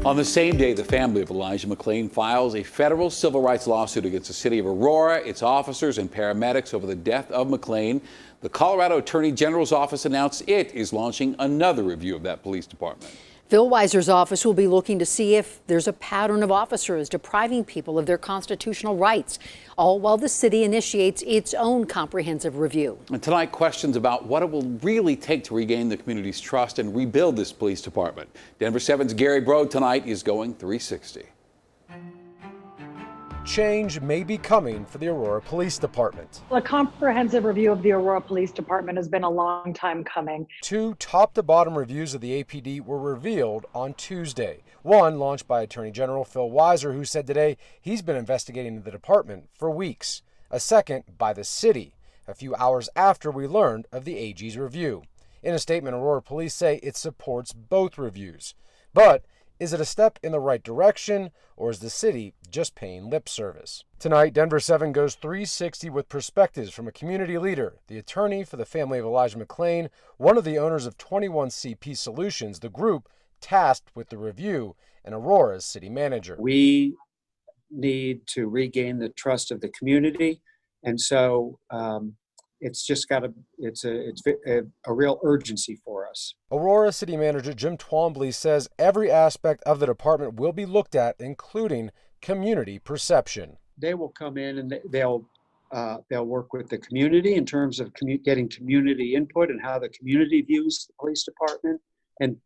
On the same day, the family of Elijah McClain files a federal civil rights lawsuit against the city of Aurora, its officers and paramedics over the death of McClain. The Colorado Attorney General's office announced it is launching another review of that police department. Phil Weiser's office will be looking to see if there's a pattern of officers depriving people of their constitutional rights, all while the city initiates its own comprehensive review. And tonight, questions about what it will really take to regain the community's trust and rebuild this police department. Denver 7's Gary Brode tonight is going 360. Change may be coming for the Aurora Police Department. A comprehensive review of the Aurora Police Department has been a long time coming. 2 top-to-bottom reviews of the APD were revealed on Tuesday. One launched by Attorney General Phil Weiser, who said today he's been investigating the department for weeks. A second by the city, a few hours after we learned of the AG's review. In a statement, Aurora Police say it supports both reviews. But is it a step in the right direction, or is the city just paying lip service? Tonight, Denver 7 goes 360 with perspectives from a community leader, the attorney for the family of Elijah McClain, one of the owners of 21CP Solutions, the group tasked with the review, and Aurora's city manager. We need to regain the trust of the community, and so it's a real urgency for us. Aurora City Manager Jim TWOMBLY says every aspect of the department will be looked at, including community perception. They will come in and they'll work with the community in terms of getting community input and how the community views the police department, and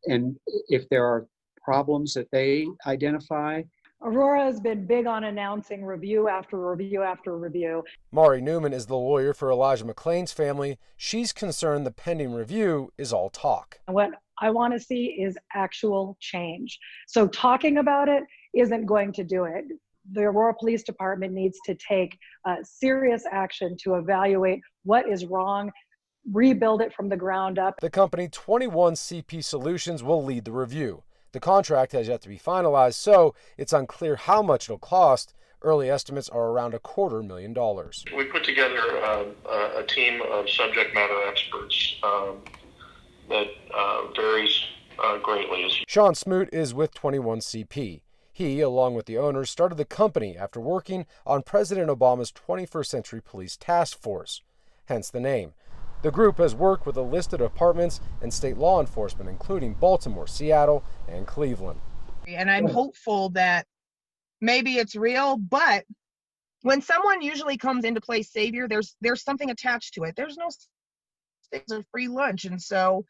if there are problems that they identify. Aurora has been big on announcing review after review after review. NEWMAN is the lawyer for Elijah McClain's family. She's concerned the pending review is all talk. What I want to see is actual change. So talking about it isn't going to do it. The Aurora Police Department needs to take serious action to evaluate what is wrong, rebuild it from the ground up. The company 21CP Solutions will lead the review. The contract has yet to be finalized, so it's unclear how much it'll cost. Early estimates are around $250,000. We put together a team of subject matter experts that varies greatly. Sean Smoot is with 21CP. He, along with the owners, started the company after working on President Obama's 21st Century Police Task Force, hence the name. The group has worked with a list of departments and state law enforcement, including Baltimore, Seattle, and Cleveland. And I'm hopeful that maybe it's real, but when someone usually comes in to play savior, there's something attached to it. There's no free lunch, and so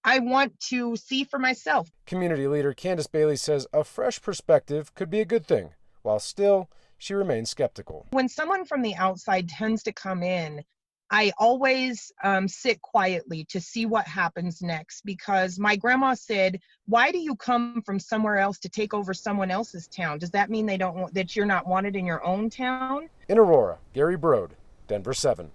I want to see for myself. Community leader Candice Bailey says a fresh perspective could be a good thing, while still she remains skeptical. When someone from the outside tends to come in, I always sit quietly to see what happens next, because my grandma said, why do you come from somewhere else to take over someone else's town? Does that mean that you're not wanted in your own town? In Aurora, Gary Brode, Denver 7.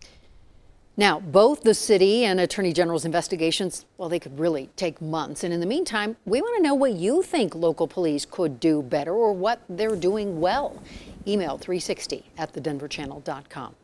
Now, both the city and Attorney General's investigations, well, they could really take months. And in the meantime, we want to know what you think local police could do better or what they're doing well. Email 360@thedenverchannel.com.